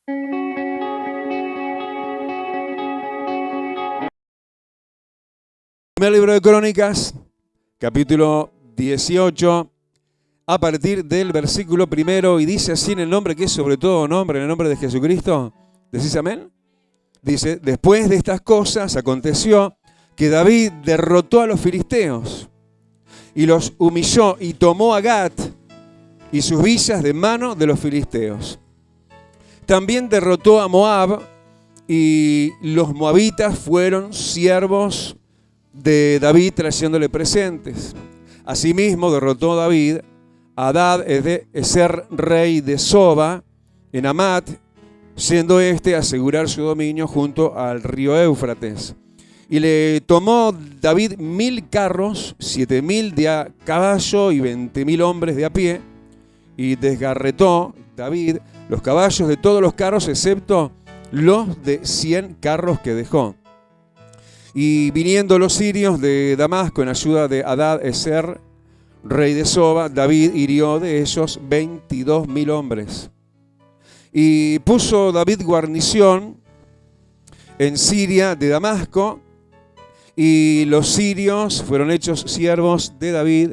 Primer libro de Crónicas, capítulo 18, a partir del versículo 1, y dice así en el nombre que es sobre todo nombre, en el nombre de Jesucristo. ¿Decís amén? Dice: después de estas cosas aconteció que David derrotó a los filisteos y los humilló y tomó a Gat y sus villas de mano de los filisteos. También derrotó a Moab, y los moabitas fueron siervos de David trayéndole presentes. Asimismo derrotó David a Hadad-ezer, rey de Soba, en Amat, siendo este asegurar su dominio junto al río Éufrates. Y le tomó David 1000 carros, 7000 de a caballo y 20.000 hombres de a pie, y desgarretó David los caballos de todos los carros, excepto los de 100 carros que dejó. Y viniendo los sirios de Damasco en ayuda de Hadad-ezer, rey de Soba, David hirió de ellos 22.000 hombres. Y puso David guarnición en Siria de Damasco, y los sirios fueron hechos siervos de David,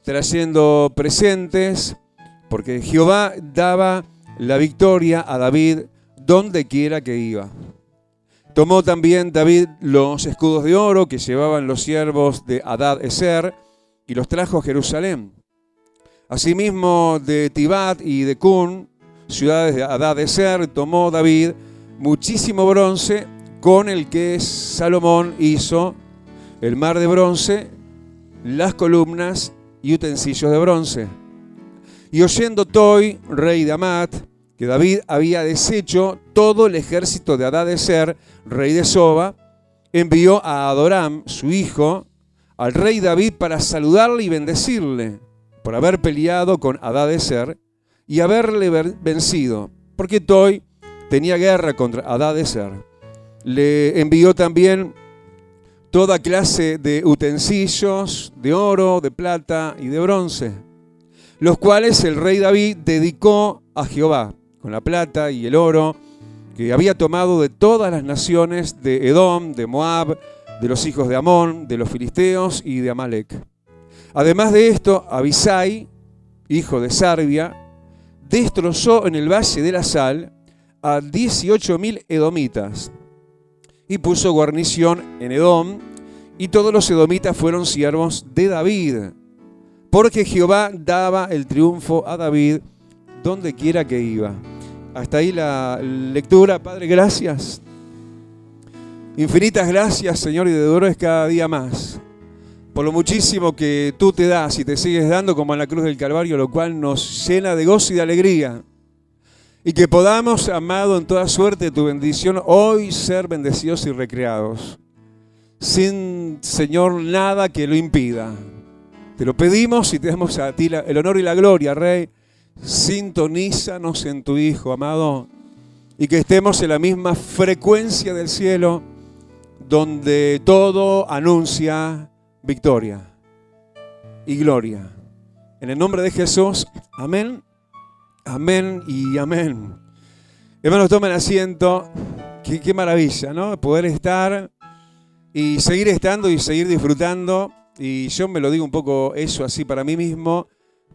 trayendo presentes, porque Jehová daba la victoria a David donde quiera que iba. Tomó también David los escudos de oro que llevaban los siervos de Hadad-ezer y los trajo a Jerusalén. Asimismo de Tibat y de Cun, ciudades de Hadad-ezer, tomó David muchísimo bronce, con el que Salomón hizo el mar de bronce, las columnas y utensilios de bronce. Y oyendo Toi, rey de Amat, que David había deshecho todo el ejército de Hadad-ezer, rey de Soba, envió a Adoram, su hijo, al rey David para saludarle y bendecirle por haber peleado con Hadad-ezer y haberle vencido, porque Toi tenía guerra contra Hadad-ezer. Le envió también toda clase de utensilios de oro, de plata y de bronce, los cuales el rey David dedicó a Jehová, con la plata y el oro que había tomado de todas las naciones de Edom, de Moab, de los hijos de Amón, de los filisteos y de Amalec. Además de esto, Abisai, hijo de Sarbia, destrozó en el valle de la Sal a 18.000 edomitas y puso guarnición en Edom, y todos los edomitas fueron siervos de David, porque Jehová daba el triunfo a David donde quiera que iba. Hasta ahí la lectura. Padre, gracias. Infinitas gracias, Señor, y de oro es cada día más, por lo muchísimo que tú te das y te sigues dando como en la cruz del Calvario, lo cual nos llena de gozo y de alegría. Y que podamos, amado, en toda suerte de tu bendición, hoy ser bendecidos y recreados, sin, Señor, nada que lo impida. Te lo pedimos y te damos a ti el honor y la gloria, Rey. Sintonízanos en tu Hijo, amado, y que estemos en la misma frecuencia del cielo, donde todo anuncia victoria y gloria. En el nombre de Jesús, amén, amén y amén. Hermanos, tomen asiento. Qué maravilla, ¿no? Poder estar y seguir estando y seguir disfrutando. Y yo me lo digo un poco eso así para mí mismo,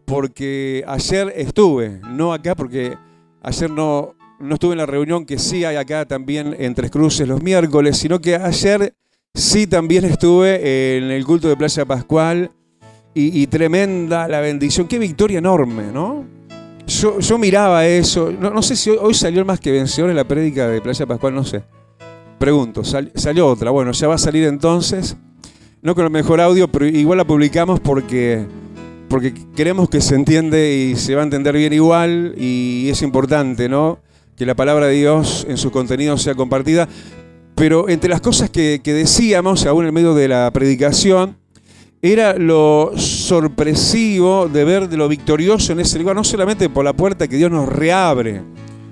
porque ayer estuve, no acá, porque ayer no estuve en la reunión que sí hay acá también en Tres Cruces los miércoles, sino que ayer sí también estuve en el culto de Playa Pascual, y tremenda la bendición, qué victoria enorme, ¿no? Yo miraba eso, no sé si hoy salió el Más que Vencedor en la prédica de Playa Pascual, no sé. Pregunto, salió otra, bueno, ya va a salir entonces, no con el mejor audio, pero igual la publicamos porque queremos que se entiende y se va a entender bien igual, y es importante, ¿no?, que la palabra de Dios en sus contenidos sea compartida. Pero entre las cosas que decíamos, aún en medio de la predicación, era lo sorpresivo de ver de lo victorioso en ese lugar, no solamente por la puerta que Dios nos reabre,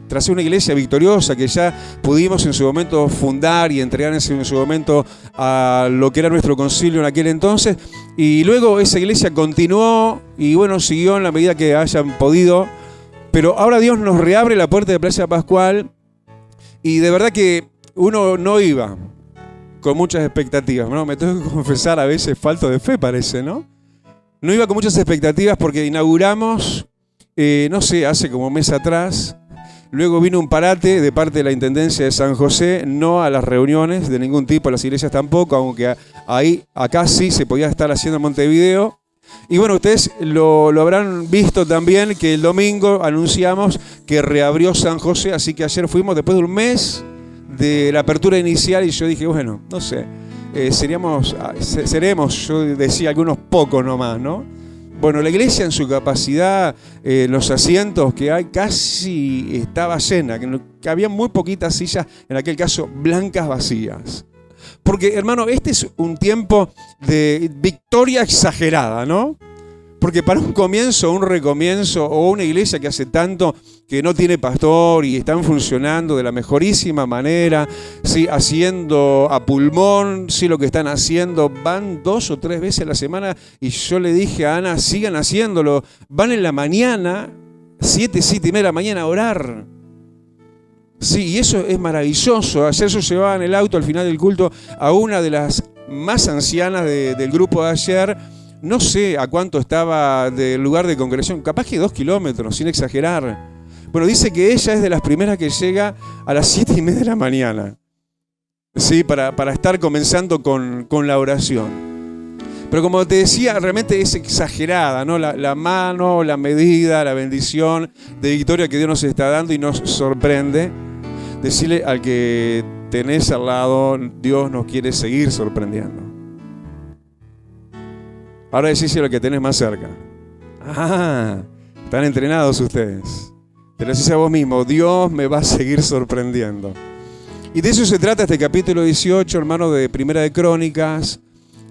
tras una iglesia victoriosa que ya pudimos en su momento fundar y entregar en su momento a lo que era nuestro concilio en aquel entonces, y luego esa iglesia continuó y bueno, siguió en la medida que hayan podido, Pero ahora Dios nos reabre la puerta de Plaza Pascual y de verdad que uno no iba con muchas expectativas, ¿no? Me tengo que confesar, a veces falta de fe parece, ¿no? No iba con muchas expectativas porque inauguramos, no sé, hace como un mes atrás. Luego vino un parate de parte de la Intendencia de San José, no a las reuniones de ningún tipo, a las iglesias tampoco, aunque acá sí se podía estar haciendo en Montevideo. Y bueno, ustedes lo habrán visto también que el domingo anunciamos que reabrió San José, así que ayer fuimos después de un mes de la apertura inicial y yo dije, bueno, no sé, seremos, yo decía algunos pocos nomás, ¿no? Bueno, la iglesia en su capacidad, los asientos que hay, casi estaba llena, que había muy poquitas sillas, en aquel caso blancas vacías. Porque, hermano, este es un tiempo de victoria exagerada, ¿no? Porque para un comienzo, un recomienzo, o una iglesia que hace tanto que no tiene pastor y están funcionando de la mejorísima manera, ¿sí? Haciendo a pulmón, sí, lo que están haciendo, van 2 o 3 veces a la semana, y yo le dije a Ana, sigan haciéndolo, van en la mañana, 7 y media de la mañana a orar. Sí, y eso es maravilloso. Ayer yo llevaba en el auto al final del culto a una de las más ancianas del grupo de ayer. No sé a cuánto estaba del lugar de congregación, capaz que 2 kilómetros, sin exagerar. Bueno, dice que ella es de las primeras que llega a las 7 y media de la mañana. Sí, para estar comenzando con la oración. Pero como te decía, realmente es exagerada, ¿no? La mano, la medida, la bendición de victoria que Dios nos está dando y nos sorprende. Decirle al que tenés al lado, Dios nos quiere seguir sorprendiendo. Ahora decíselo al que tenés más cerca. Están entrenados ustedes. Te lo decís a vos mismo, Dios me va a seguir sorprendiendo. Y de eso se trata este capítulo 18, hermano, de Primera de Crónicas,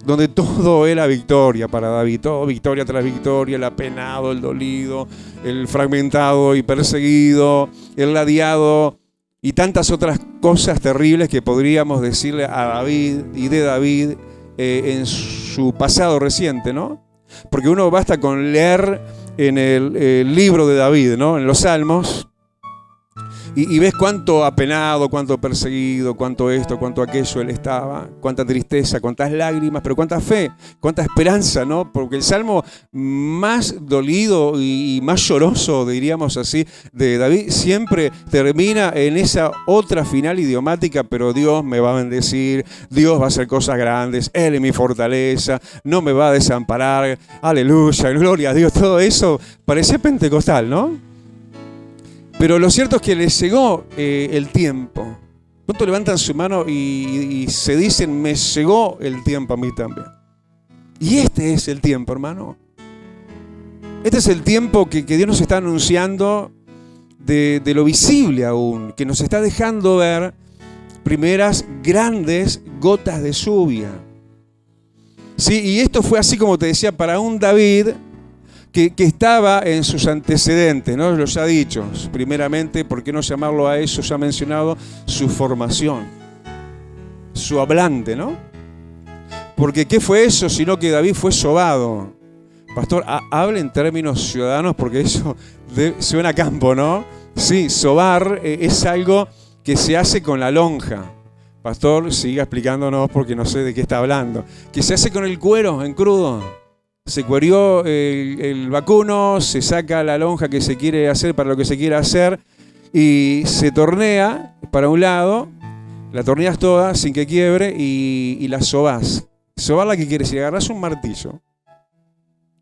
donde todo era victoria para David, todo victoria tras victoria, el apenado, el dolido, el fragmentado y perseguido, el ladeado y tantas otras cosas terribles que podríamos decirle a David y de David en su pasado reciente, ¿no? Porque uno basta con leer en el libro de David, ¿no? En los Salmos, y ves cuánto apenado, cuánto perseguido, cuánto esto, cuánto aquello él estaba, cuánta tristeza, cuántas lágrimas, pero cuánta fe, cuánta esperanza, ¿no? Porque el salmo más dolido y más lloroso, diríamos así, de David, siempre termina en esa otra final idiomática, pero Dios me va a bendecir, Dios va a hacer cosas grandes, Él es mi fortaleza, no me va a desamparar, aleluya, gloria a Dios, todo eso parecía pentecostal, ¿no? Pero lo cierto es que les llegó el tiempo. ¿Cuántos levantan su mano y se dicen, me llegó el tiempo a mí también? Y este es el tiempo, hermano. Este es el tiempo que Dios nos está anunciando de lo visible aún, que nos está dejando ver primeras grandes gotas de lluvia. Sí, y esto fue así como te decía, para un David que estaba en sus antecedentes, ¿no? Los ha dicho, primeramente, ¿por qué no llamarlo a eso? Ya mencionado, su formación, su hablante, ¿no? Porque ¿qué fue eso? Sino que David fue sobado. Pastor, hable en términos ciudadanos porque eso suena a campo, ¿no? Sí, sobar es algo que se hace con la lonja. Pastor, siga explicándonos porque no sé de qué está hablando. Que se hace con el cuero en crudo. Se cuerió el vacuno, se saca la lonja que se quiere hacer para lo que se quiera hacer y se tornea para un lado, la torneas toda sin que quiebre y la sobás. ¿Sobarla qué quiere decir? Agarrás un martillo,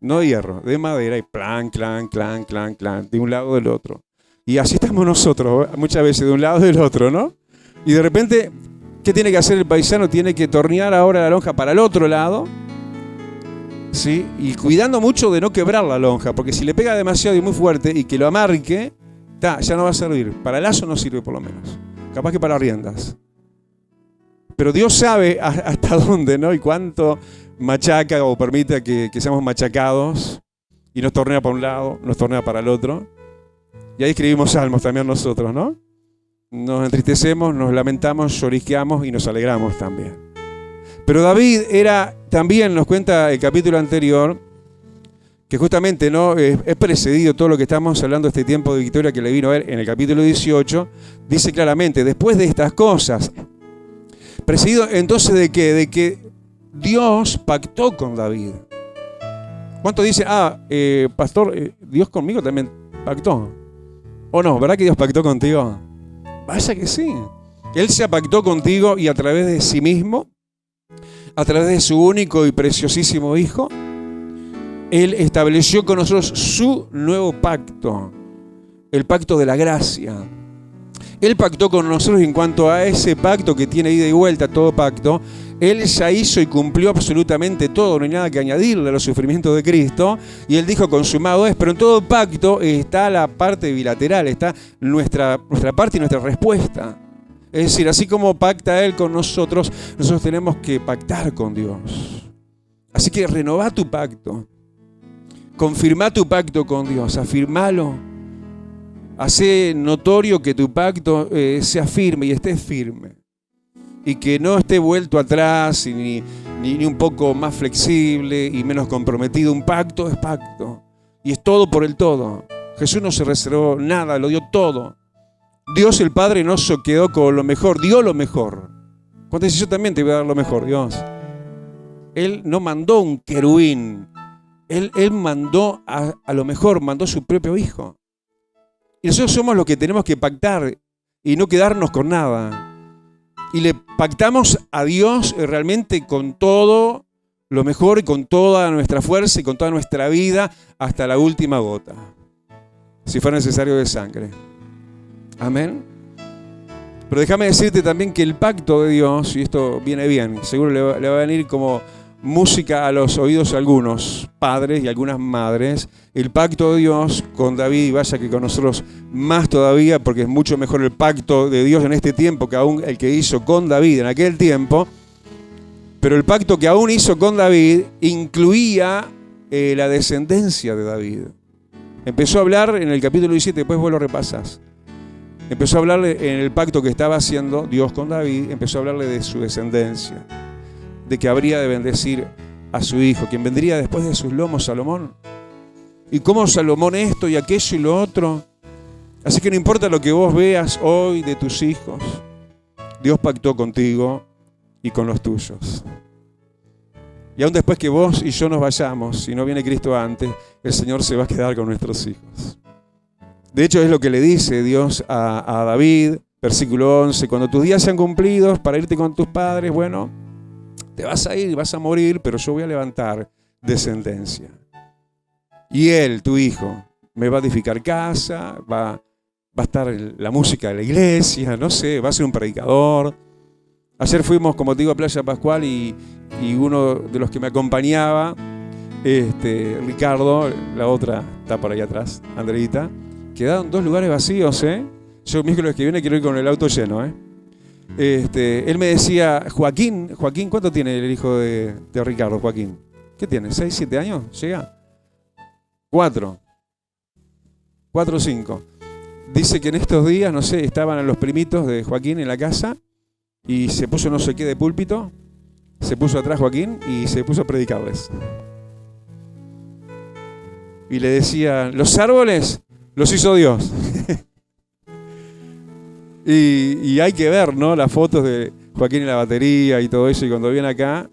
no de hierro, de madera y plan, clan, clan, clan, clan, de un lado del otro. Y así estamos nosotros, muchas veces de un lado del otro, ¿no? Y de repente, ¿qué tiene que hacer el paisano? Tiene que tornear ahora la lonja para el otro lado. ¿Sí? Y cuidando mucho de no quebrar la lonja, porque si le pega demasiado y muy fuerte y que lo amarque, ya no va a servir. Para lazo no sirve por lo menos. Capaz que para riendas. Pero Dios sabe hasta dónde, ¿no? Y cuánto machaca o permite que seamos machacados y nos tornea para un lado, nos tornea para el otro. Y ahí escribimos salmos también nosotros, ¿no? Nos entristecemos, nos lamentamos, lloriqueamos y nos alegramos también. Pero David era, también nos cuenta el capítulo anterior, que justamente ¿no? es precedido todo lo que estamos hablando de este tiempo de victoria que le vino a él en el capítulo 18, dice claramente, después de estas cosas, precedido entonces de qué? De que Dios pactó con David. ¿Cuánto dice, pastor, Dios conmigo también pactó? ¿O no? ¿Verdad que Dios pactó contigo? Vaya que sí. Él se pactó contigo y a través de sí mismo, a través de su único y preciosísimo Hijo, Él estableció con nosotros su nuevo pacto, el pacto de la gracia. Él pactó con nosotros en cuanto a ese pacto que tiene ida y vuelta, todo pacto. Él ya hizo y cumplió absolutamente todo, no hay nada que añadirle a los sufrimientos de Cristo. Y Él dijo, consumado es, pero en todo pacto está la parte bilateral, está nuestra parte y nuestra respuesta. Es decir, así como pacta Él con nosotros tenemos que pactar con Dios. Así que renová tu pacto, confirmá tu pacto con Dios, afirmalo. Hacé notorio que tu pacto sea firme y esté firme. Y que no esté vuelto atrás ni un poco más flexible y menos comprometido. Un pacto es pacto. Y es todo por el todo. Jesús no se reservó nada, lo dio todo. Dios el Padre no se quedó con lo mejor, dio lo mejor. ¿Cuánto dice yo también te voy a dar lo mejor, Dios? Él no mandó un querubín. Él mandó a lo mejor, mandó su propio Hijo. Y nosotros somos los que tenemos que pactar y no quedarnos con nada. Y le pactamos a Dios realmente con todo lo mejor y con toda nuestra fuerza y con toda nuestra vida hasta la última gota, si fuera necesario de sangre. Amén. Pero déjame decirte también que el pacto de Dios, y esto viene bien, seguro le va a venir como música a los oídos a algunos padres y algunas madres, el pacto de Dios con David, y vaya que con nosotros más todavía, porque es mucho mejor el pacto de Dios en este tiempo que aún el que hizo con David en aquel tiempo. Pero el pacto que aún hizo con David incluía la descendencia de David. Empezó a hablar en el capítulo 17, después vos lo repasás. Empezó a hablarle en el pacto que estaba haciendo Dios con David, empezó a hablarle de su descendencia, de que habría de bendecir a su hijo, quien vendría después de sus lomos, Salomón. Y cómo Salomón esto y aquello y lo otro. Así que no importa lo que vos veas hoy de tus hijos, Dios pactó contigo y con los tuyos. Y aún después que vos y yo nos vayamos, si no viene Cristo antes, el Señor se va a quedar con nuestros hijos. De hecho, es lo que le dice Dios a David, versículo 11, cuando tus días sean cumplidos para irte con tus padres, bueno, te vas a ir, vas a morir, pero yo voy a levantar descendencia. Y él, tu hijo, me va a edificar casa, va a estar la música de la iglesia, no sé, va a ser un predicador. Ayer fuimos, como te digo, a Playa Pascual y uno de los que me acompañaba, Ricardo, la otra está por ahí atrás, Andreita, quedaron 2 lugares vacíos, Yo miércoles que viene quiero ir con el auto lleno, Él me decía, Joaquín, ¿cuánto tiene el hijo de Ricardo, Joaquín? ¿Qué tiene? ¿6, 7 años? ¿Llega? 4 o 5. Dice que en estos días, no sé, estaban los primitos de Joaquín en la casa y se puso no sé qué de púlpito, se puso atrás Joaquín y se puso a predicarles. Y le decía, los árboles los hizo Dios. Y hay que ver, ¿no? Las fotos de Joaquín en la batería y todo eso. Y cuando viene acá,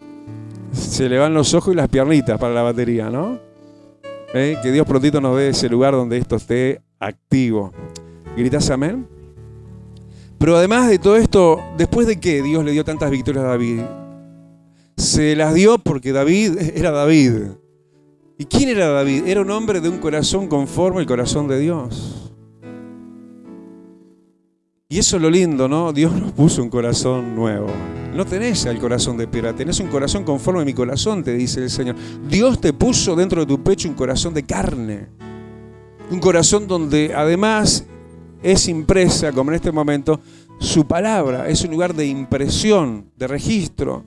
se le van los ojos y las piernitas para la batería, ¿no? Que Dios prontito nos dé ese lugar donde esto esté activo. ¿Gritás amén? Pero además de todo esto, ¿después de qué Dios le dio tantas victorias a David? Se las dio porque David era David. ¿Y quién era David? Era un hombre de un corazón conforme al corazón de Dios. Y eso es lo lindo, ¿no? Dios nos puso un corazón nuevo. No tenés el corazón de piedra, tenés un corazón conforme a mi corazón, te dice el Señor. Dios te puso dentro de tu pecho un corazón de carne. Un corazón donde además es impresa, como en este momento, su palabra. Es un lugar de impresión, de registro,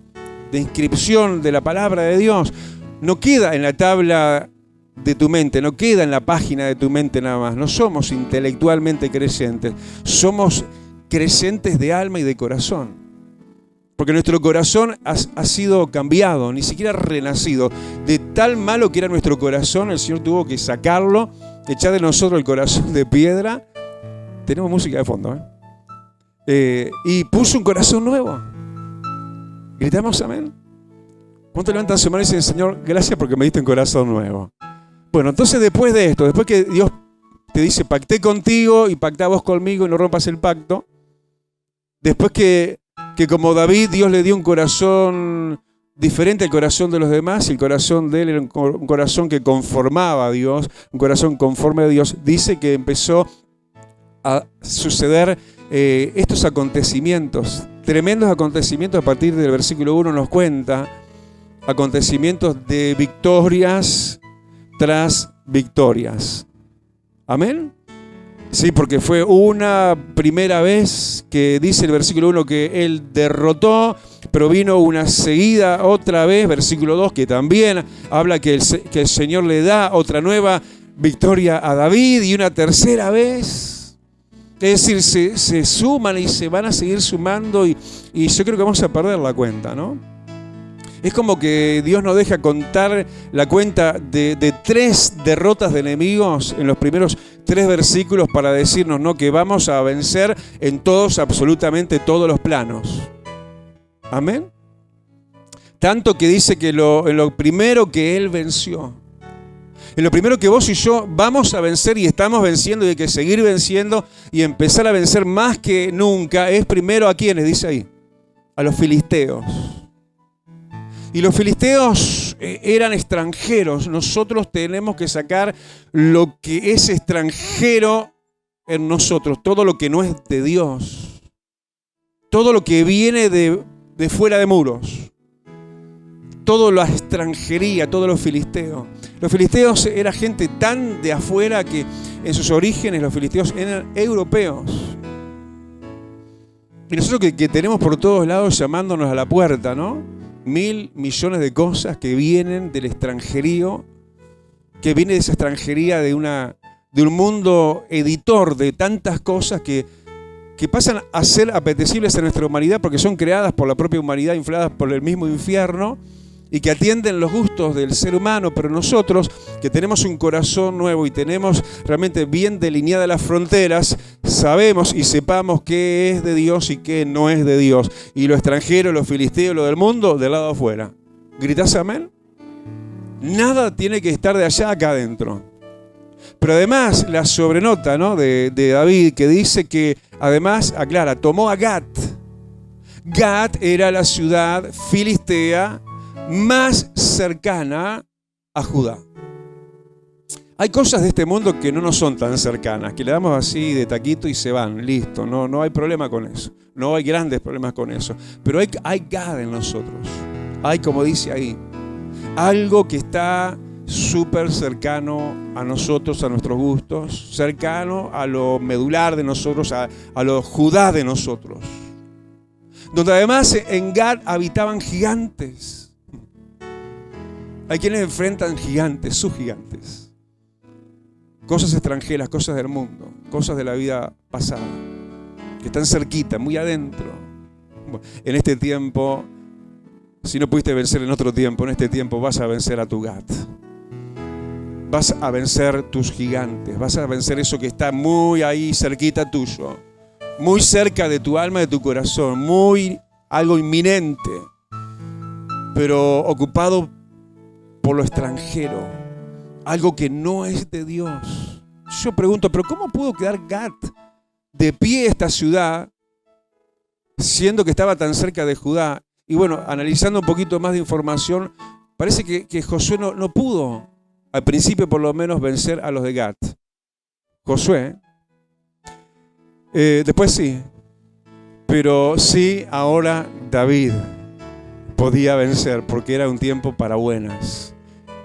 de inscripción de la palabra de Dios. No queda en la tabla de tu mente, no queda en la página de tu mente nada más. No somos intelectualmente creyentes, somos creyentes de alma y de corazón. Porque nuestro corazón ha sido cambiado, ni siquiera renacido. De tal malo que era nuestro corazón, el Señor tuvo que sacarlo, echar de nosotros el corazón de piedra. Tenemos música de fondo, y puso un corazón nuevo. ¿Gritamos amén? ¿Cuánto levantan su mano y dicen, Señor, gracias porque me diste un corazón nuevo? Bueno, entonces después de esto, después que Dios te dice, pacté contigo y pactá vos conmigo y no rompas el pacto, después que como David, Dios le dio un corazón diferente al corazón de los demás, y el corazón de él era un corazón que conformaba a Dios, un corazón conforme a Dios, dice que empezó a suceder estos acontecimientos, tremendos acontecimientos. A partir del versículo 1 nos cuenta acontecimientos de victorias tras victorias. ¿Amén? Sí, porque fue una primera vez que dice el versículo 1 que él derrotó, pero vino una seguida otra vez, versículo 2, que también habla que el Señor le da otra nueva victoria a David, y una tercera vez. Es decir, se suman y se van a seguir sumando, y yo creo que vamos a perder la cuenta, ¿no? Es como que Dios nos deja contar la cuenta de 3 derrotas de enemigos en los primeros 3 versículos para decirnos, ¿no?, que vamos a vencer en todos, absolutamente todos los planos. ¿Amén? Tanto que dice que en lo primero que Él venció, en lo primero que vos y yo vamos a vencer y estamos venciendo y hay que seguir venciendo y empezar a vencer más que nunca, es primero a quienes, dice ahí, a los filisteos. Y los filisteos eran extranjeros. Nosotros tenemos que sacar lo que es extranjero en nosotros, todo lo que no es de Dios, todo lo que viene de fuera de muros, toda la extranjería, todo lo filisteo. Los filisteos era gente tan de afuera que en sus orígenes los filisteos eran europeos. Y nosotros que tenemos por todos lados llamándonos a la puerta, ¿no? 1.000 millones de cosas que vienen del extranjerío, que viene de esa extranjería de un mundo editor de tantas cosas que pasan a ser apetecibles en nuestra humanidad porque son creadas por la propia humanidad, infladas por el mismo infierno, y que atienden los gustos del ser humano. Pero nosotros, que tenemos un corazón nuevo y tenemos realmente bien delineadas las fronteras, sabemos y sepamos qué es de Dios y qué no es de Dios. Y lo extranjero, lo filisteo, lo del mundo, del lado afuera. ¿Gritás amén? Nada tiene que estar de allá acá adentro. Pero además, la sobrenota, ¿no?, de David, que dice que además, aclara, tomó a Gat. Gat era la ciudad filistea más cercana a Judá. Hay cosas de este mundo que no nos son tan cercanas, que le damos así de taquito y se van, listo, no hay problema con eso, no hay grandes problemas con eso, pero hay Gad en nosotros, hay, como dice ahí, algo que está súper cercano a nosotros, a nuestros gustos, cercano a lo medular de nosotros, a lo Judá de nosotros, donde además en Gad habitaban gigantes. Hay quienes enfrentan gigantes, sus gigantes. Cosas extranjeras, cosas del mundo, cosas de la vida pasada, que están cerquita, muy adentro. Bueno, en este tiempo, si no pudiste vencer en otro tiempo, en este tiempo vas a vencer a tu Gat. Vas a vencer tus gigantes, vas a vencer eso que está muy ahí cerquita tuyo, muy cerca de tu alma, de tu corazón, muy algo inminente, pero ocupado por lo extranjero, algo que no es de Dios. Yo pregunto, ¿pero cómo pudo quedar Gat de pie esta ciudad, siendo que estaba tan cerca de Judá? Y bueno, analizando un poquito más de información, parece que Josué no pudo, al principio por lo menos, vencer a los de Gat. Josué, después sí, pero sí ahora David podía vencer, porque era un tiempo para buenas.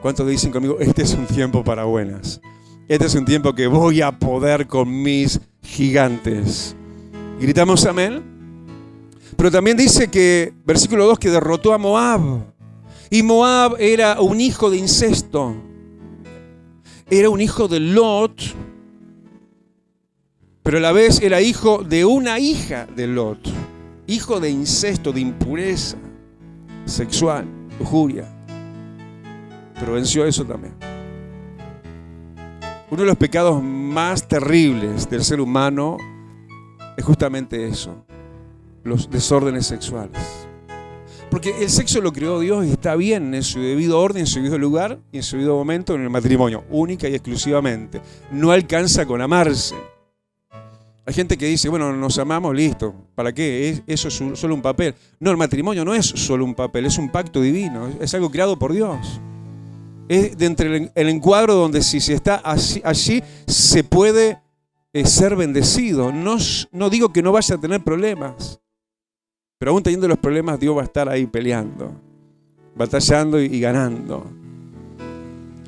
¿Cuántos dicen conmigo? Este es un tiempo para buenas. Este es un tiempo que voy a poder con mis gigantes. ¿Gritamos amén? Pero también dice que, versículo 2, que derrotó a Moab. Y Moab era un hijo de incesto. Era un hijo de Lot, pero a la vez era hijo de una hija de Lot. hijo de incesto, de impureza sexual, lujuria. Pero venció eso también. Uno de los pecados más terribles del ser humano es justamente eso, los desórdenes sexuales. Porque el sexo lo creó Dios y está bien en su debido orden, en su debido lugar y en su debido momento en el matrimonio, única y exclusivamente. No alcanza con amarse. Hay gente que dice, bueno, nos amamos, listo. ¿Para qué? Eso es solo un papel. No, el matrimonio no es solo un papel, es un pacto divino, es algo creado por Dios. Es de entre el encuadro donde si se está allí se puede ser bendecido. No digo que no vaya a tener problemas, pero aún teniendo los problemas, Dios va a estar ahí peleando, batallando y ganando.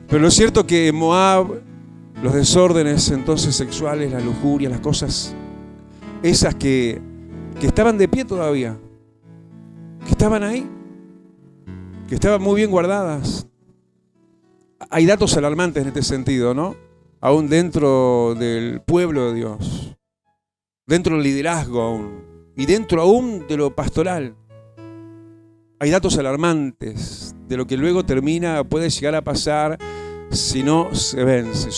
Pero lo cierto es que en Moab, los desórdenes entonces sexuales, la lujuria, las cosas, esas que estaban de pie todavía, que estaban ahí, que estaban muy bien guardadas. Hay datos alarmantes en este sentido, ¿no? Aún dentro del pueblo de Dios, dentro del liderazgo aún, y dentro aún de lo pastoral. Hay datos alarmantes de lo que luego puede llegar a pasar si no se vence.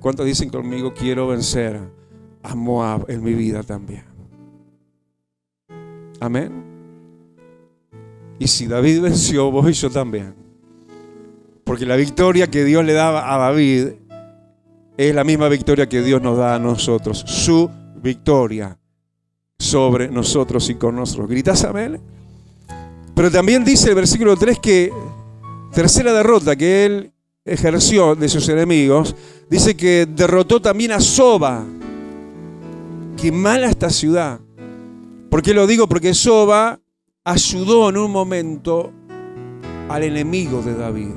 ¿Cuántos dicen conmigo, quiero vencer a Moab en mi vida también? Amén. Y si David venció, voy yo también. Porque la victoria que Dios le daba a David es la misma victoria que Dios nos da a nosotros. Su victoria sobre nosotros y con nosotros. ¿Gritas amén? Pero también dice el versículo 3 que tercera derrota que él ejerció de sus enemigos, dice que derrotó también a Soba. Qué mala esta ciudad. ¿Por qué lo digo? Porque Soba ayudó en un momento al enemigo de David.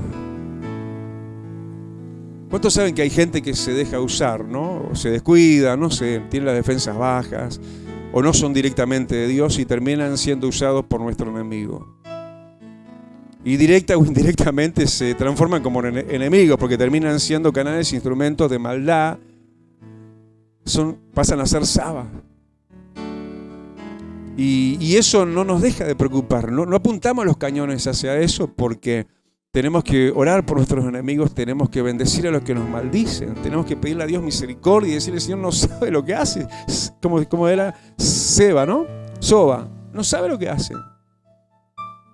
¿Cuántos saben que hay gente que se deja usar, ¿no? O se descuida, no sé, tiene las defensas bajas, o no son directamente de Dios y terminan siendo usados por nuestro enemigo? Y directa o indirectamente se transforman como enemigos, porque terminan siendo canales, instrumentos de maldad, pasan a ser Saba. Y eso no nos deja de preocupar, no apuntamos los cañones hacia eso porque tenemos que orar por nuestros enemigos, tenemos que bendecir a los que nos maldicen, tenemos que pedirle a Dios misericordia y decirle, Señor, no sabe lo que hace, como era Soba, no sabe lo que hace.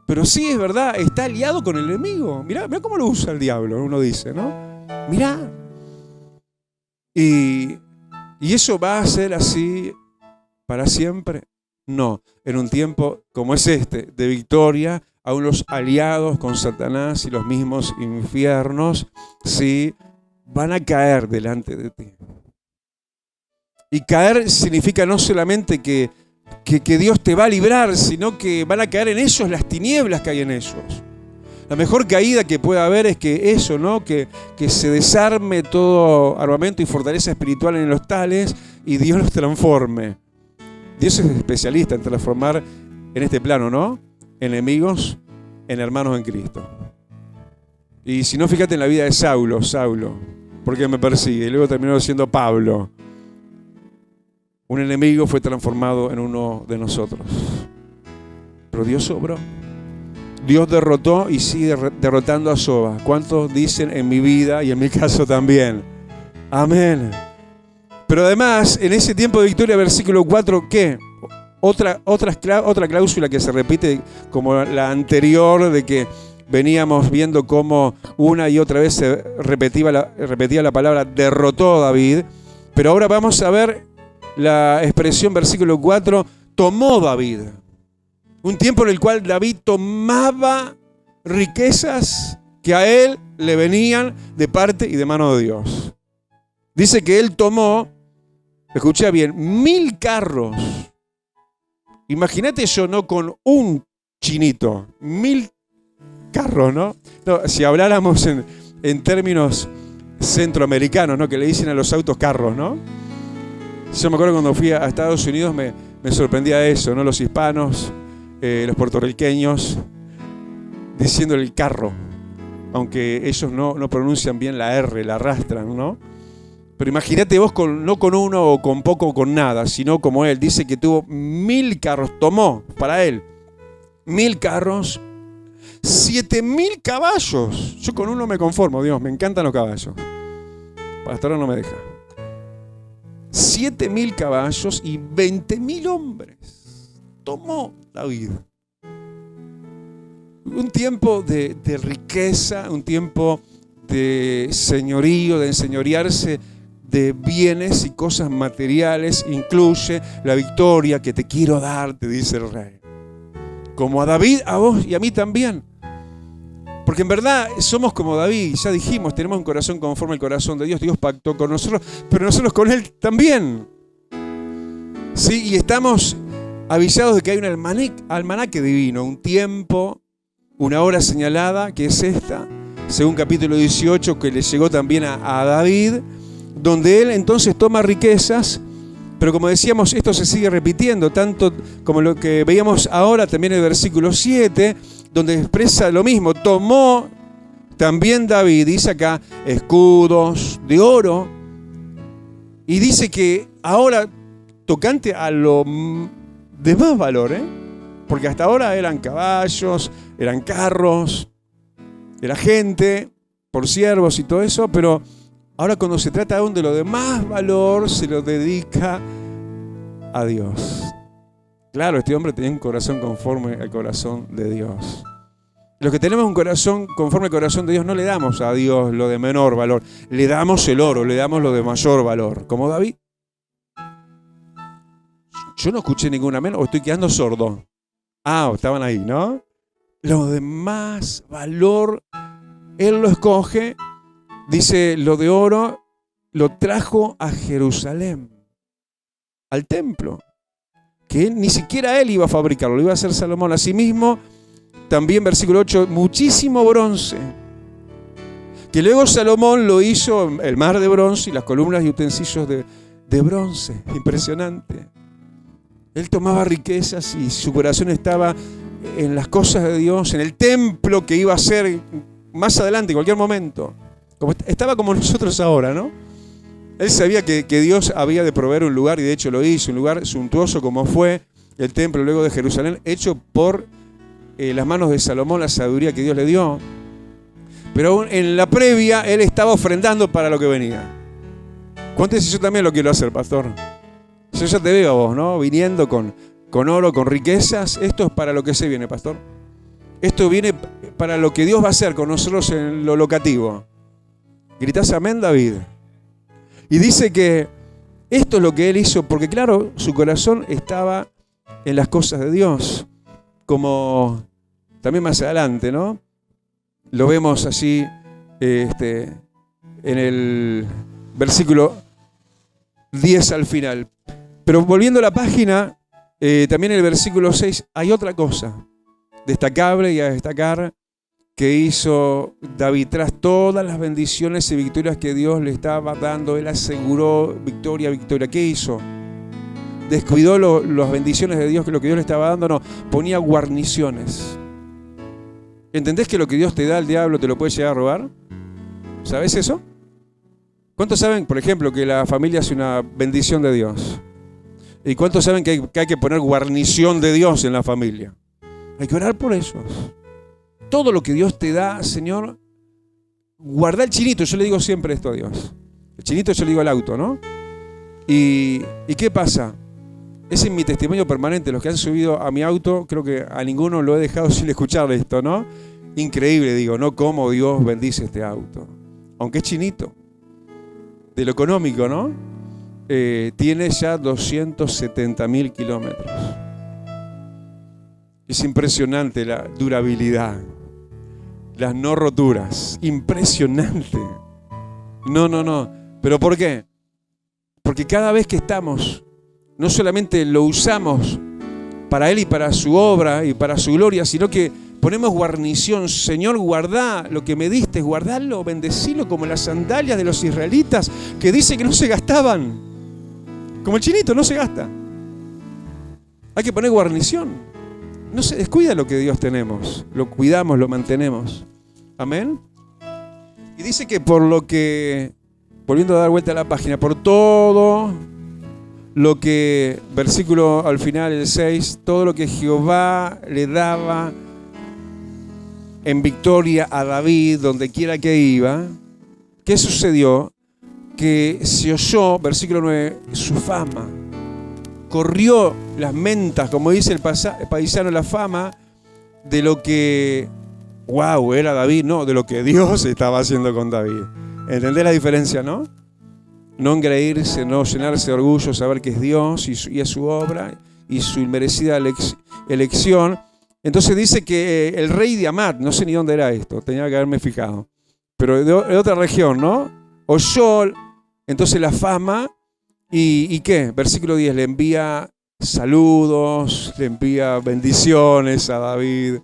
Pero sí es verdad, está aliado con el enemigo. Mirá cómo lo usa el diablo, uno dice, ¿no? Mirá. ¿Y eso va a ser así para siempre? No, en un tiempo como es de victoria, aún los aliados con Satanás y los mismos infiernos, sí, van a caer delante de ti. Y caer significa no solamente que Dios te va a librar, sino que van a caer en ellos las tinieblas que hay en ellos. La mejor caída que pueda haber es que eso, ¿no? Que se desarme todo armamento y fortaleza espiritual en los tales y Dios los transforme. Dios es especialista en transformar en este plano, ¿no? Enemigos en hermanos en Cristo. Y si no, fíjate en la vida de Saulo, porque me persigue, y luego terminó siendo Pablo. Un enemigo fue transformado en uno de nosotros. Pero Dios obró. Dios derrotó y sigue derrotando a Soba. ¿Cuántos dicen en mi vida y en mi caso también? Amén. Pero además, en ese tiempo de victoria, versículo 4, ¿qué? Otra cláusula que se repite como la anterior, de que veníamos viendo cómo una y otra vez se repetía la palabra derrotó a David. Pero ahora vamos a ver la expresión versículo 4, tomó David. Un tiempo en el cual David tomaba riquezas que a él le venían de parte y de mano de Dios. Dice que él tomó, escucha bien, 1000 carros. Imagínate eso, no con un chinito, 1000 carros, ¿no? No, si habláramos en términos centroamericanos, ¿no? Que le dicen a los autos carros, ¿no? Yo me acuerdo cuando fui a Estados Unidos me sorprendía eso, ¿no? Los hispanos, los puertorriqueños, diciendo el carro, aunque ellos no pronuncian bien la R, la arrastran, ¿no? Pero imagínate vos no con uno o con poco o con nada, sino como él. Dice que tuvo 1000 carros, tomó para él 1000 carros, 7000 caballos. Yo con uno me conformo, Dios, me encantan los caballos. Pastor no me deja. 7000 caballos y 20.000 hombres. Tomó David. Un tiempo de riqueza, un tiempo de señorío, de enseñorearse de bienes y cosas materiales. Incluye la victoria que te quiero dar, te dice el rey. Como a David, a vos y a mí también. Porque en verdad somos como David, ya dijimos, tenemos un corazón conforme al corazón de Dios. Dios pactó con nosotros, pero nosotros con Él también. Sí, y estamos avisados de que hay un almanaque divino, un tiempo, una hora señalada, que es esta, según capítulo 18, que le llegó también a David, donde él entonces toma riquezas, pero como decíamos, esto se sigue repitiendo, tanto como lo que veíamos ahora también en el versículo 7, donde expresa lo mismo. Tomó también David, dice acá, escudos de oro, y dice que ahora, tocante a lo de más valor, porque hasta ahora eran caballos, eran carros, era gente, por siervos y todo eso, pero ahora cuando se trata aún de lo de más valor, se lo dedica a Dios. Claro, este hombre tenía un corazón conforme al corazón de Dios. Los que tenemos un corazón conforme al corazón de Dios no le damos a Dios lo de menor valor, le damos el oro, le damos lo de mayor valor, como David. Yo no escuché ningún amén o estoy quedando sordo. Estaban ahí, ¿no? Lo de más valor, él lo escoge. Dice, lo de oro lo trajo a Jerusalén, al templo, que ni siquiera él iba a fabricarlo, lo iba a hacer Salomón. Asimismo, también versículo 8, muchísimo bronce, que luego Salomón lo hizo, el mar de bronce y las columnas y utensilios de bronce. Impresionante. Él tomaba riquezas y su corazón estaba en las cosas de Dios, en el templo que iba a ser más adelante, en cualquier momento. Estaba como nosotros ahora, ¿no? Él sabía que Dios había de proveer un lugar, y de hecho lo hizo, un lugar suntuoso como fue el templo luego de Jerusalén, hecho por las manos de Salomón, la sabiduría que Dios le dio. Pero aún en la previa, él estaba ofrendando para lo que venía. ¿Cuánto es? Yo también lo quiero hacer, pastor. Yo ya te veo a vos, ¿no? Viniendo con oro, con riquezas. Esto es para lo que se viene, pastor. Esto viene para lo que Dios va a hacer con nosotros en lo locativo. ¿Gritás amén, David? Y dice que esto es lo que él hizo, porque claro, su corazón estaba en las cosas de Dios. Como también más adelante, ¿no? Lo vemos así en el versículo 10 al final. Pero volviendo a la página, también en el versículo 6 hay otra cosa destacable y a destacar que hizo David. Tras todas las bendiciones y victorias que Dios le estaba dando, él aseguró victoria, victoria. ¿Qué hizo? Descuidó las bendiciones de Dios, que lo que Dios le estaba dando, no, ponía guarniciones. ¿Entendés que lo que Dios te da, el diablo te lo puede llegar a robar? ¿Sabés eso? ¿Cuántos saben, por ejemplo, que la familia es una bendición de Dios? ¿Y cuántos saben que hay que poner guarnición de Dios en la familia? Hay que orar por esos. Todo lo que Dios te da, Señor, guarda el chinito. Yo le digo siempre esto a Dios. El chinito yo le digo al auto, ¿no? ¿Y qué pasa? Ese es mi testimonio permanente. Los que han subido a mi auto, creo que a ninguno lo he dejado sin escuchar esto, ¿no? Increíble, digo, ¿no? Cómo Dios bendice este auto. Aunque es chinito. De lo económico, ¿no? Tiene ya 270.000 kilómetros. Es impresionante la durabilidad. Las no roturas. Impresionante. No. ¿Pero por qué? Porque cada vez que estamos, no solamente lo usamos para Él y para su obra y para su gloria, sino que ponemos guarnición. Señor, guardá lo que me diste, guardalo, bendecilo, como las sandalias de los israelitas que dice que no se gastaban. Como el chinito, no se gasta. Hay que poner guarnición. No se descuida lo que Dios tenemos. Lo cuidamos, lo mantenemos. Amén. Y dice que por lo que volviendo a dar vuelta a la página, por todo lo que, versículo al final, el 6, todo lo que Jehová le daba en victoria a David, donde quiera que iba, ¿qué sucedió? Que se oyó, versículo 9, su fama. Corrió las mentas, como dice el paisano, la fama de lo que, wow, era David, no, de lo que Dios estaba haciendo con David. ¿Entendés la diferencia, no? No engreírse, no llenarse de orgullo, saber que es Dios y es su obra y su inmerecida elección. Entonces dice que el rey de Amat, no sé ni dónde era esto, tenía que haberme fijado, pero de otra región, ¿no? Oyó entonces la fama y ¿qué? Versículo 10, le envía saludos, le envía bendiciones a David.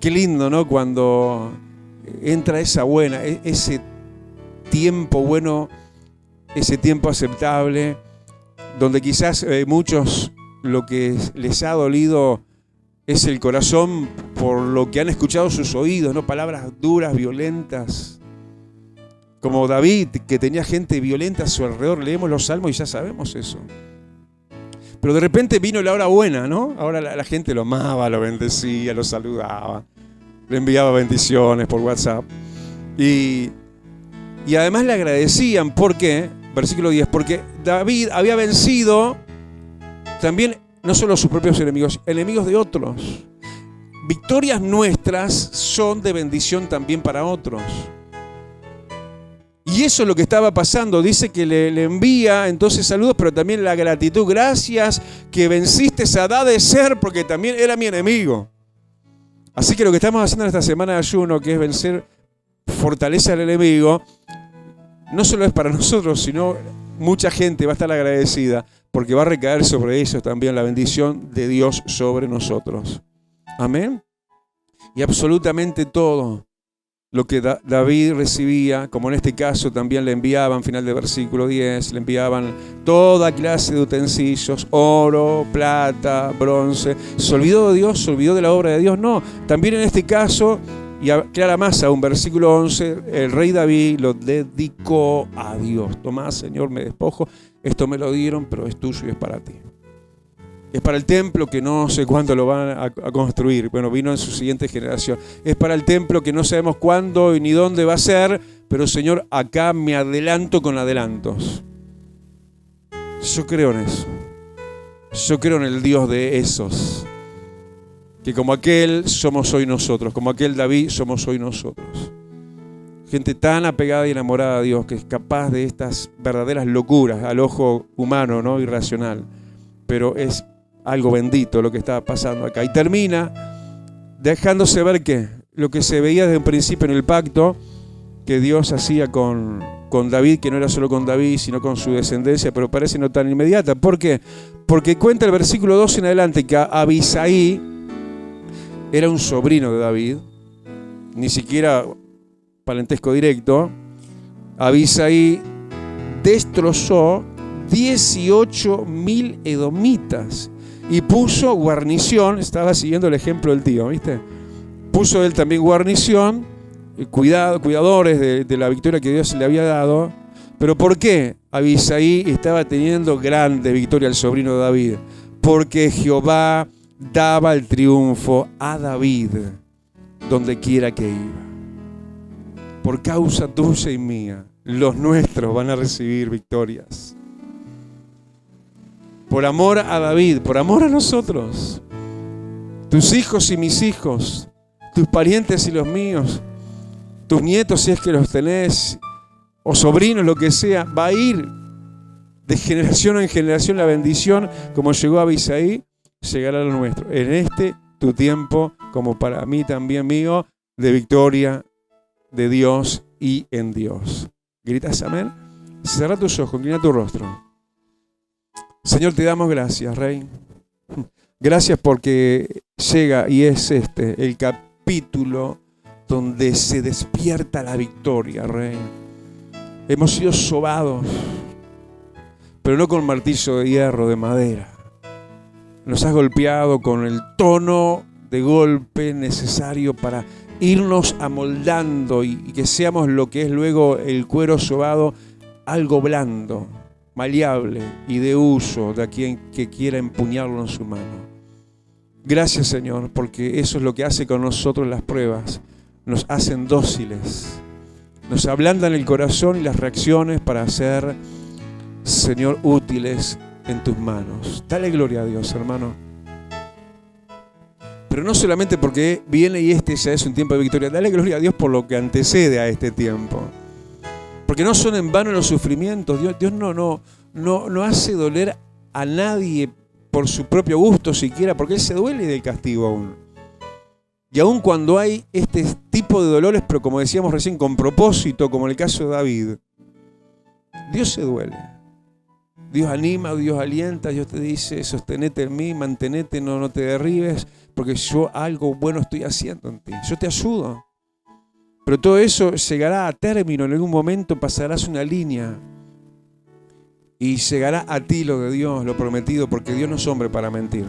Qué lindo, ¿no? Cuando entra esa buena, ese tiempo bueno, ese tiempo aceptable, donde quizás muchos lo que les ha dolido es el corazón por lo que han escuchado sus oídos, ¿no? Palabras duras, violentas. Como David, que tenía gente violenta a su alrededor. Leemos los salmos y ya sabemos eso. Pero de repente vino la hora buena, ¿no? Ahora la gente lo amaba, lo bendecía, lo saludaba. Le enviaba bendiciones por WhatsApp. Y además le agradecían. ¿Por qué? Versículo 10. Porque David había vencido también no solo sus propios enemigos, enemigos de otros. Victorias nuestras son de bendición también para otros. Y eso es lo que estaba pasando. Dice que le envía entonces saludos, pero también la gratitud. Gracias que venciste a Hadadezer, porque también era mi enemigo. Así que lo que estamos haciendo en esta semana de ayuno, que es vencer, fortaleza al enemigo, no solo es para nosotros, sino mucha gente va a estar agradecida, porque va a recaer sobre ellos también la bendición de Dios sobre nosotros. Amén. Y absolutamente todo lo que David recibía, como en este caso también le enviaban, final del versículo 10, le enviaban toda clase de utensilios, oro, plata, bronce. ¿Se olvidó de Dios? ¿Se olvidó de la obra de Dios? No, también en este caso, y aclara más aún, versículo 11, el rey David lo dedicó a Dios. Tomá, Señor, me despojo, esto me lo dieron, pero es tuyo y es para ti. Es para el templo que no sé cuándo lo van a construir. Bueno, vino en su siguiente generación. Es para el templo que no sabemos cuándo ni dónde va a ser, pero Señor, acá me adelanto con adelantos. Yo creo en eso. Yo creo en el Dios de esos. Que como aquel somos hoy nosotros, como aquel David somos hoy nosotros. Gente tan apegada y enamorada a Dios que es capaz de estas verdaderas locuras al ojo humano, ¿no? Irracional. Pero es algo bendito lo que estaba pasando acá. Y termina dejándose ver que lo que se veía desde un principio en el pacto que Dios hacía con David, que no era solo con David, sino con su descendencia, pero parece no tan inmediata. ¿Por qué? Porque cuenta el versículo 2 en adelante que Abisaí era un sobrino de David, ni siquiera parentesco directo. Abisaí destrozó 18.000 edomitas y puso guarnición. Estaba siguiendo el ejemplo del tío, ¿viste? Puso él también guarnición, cuidadores de la victoria que Dios le había dado. ¿Pero por qué Abisaí estaba teniendo grande victoria al sobrino de David? Porque Jehová daba el triunfo a David donde quiera que iba. Por causa tuya y mía, los nuestros van a recibir victorias. Por amor a David, por amor a nosotros. Tus hijos y mis hijos, tus parientes y los míos, tus nietos si es que los tenés, o sobrinos, lo que sea, va a ir de generación en generación la bendición, como llegó a Abisaí, llegará a lo nuestro. En este tu tiempo, como para mí también mío, de victoria de Dios y en Dios. ¿Gritas amén? Cerra tus ojos, inclina tu rostro. Señor, te damos gracias, Rey. Gracias porque llega y es este el capítulo donde se despierta la victoria, Rey. Hemos sido sobados, pero no con martillo de hierro, de madera. Nos has golpeado con el tono de golpe necesario para irnos amoldando y que seamos lo que es luego el cuero sobado algo blando, maleable y de uso de quien que quiera empuñarlo en su mano. Gracias, Señor, porque eso es lo que hace con nosotros las pruebas. Nos hacen dóciles, nos ablandan el corazón y las reacciones para ser, Señor, útiles en tus manos. Dale gloria a Dios, hermano. Pero no solamente porque viene y este ya es un tiempo de victoria. Dale gloria a Dios por lo que antecede a este tiempo. Porque no son en vano los sufrimientos. Dios no hace doler a nadie por su propio gusto siquiera, porque Él se duele del castigo aún. Y aún cuando hay este tipo de dolores, pero como decíamos recién, con propósito, como en el caso de David, Dios se duele. Dios anima, Dios alienta, Dios te dice, sostenete en mí, mantenete, no te derribes, porque yo algo bueno estoy haciendo en ti. Yo te ayudo. Pero todo eso llegará a término, en algún momento pasarás una línea y llegará a ti lo de Dios, lo prometido, porque Dios no es hombre para mentir.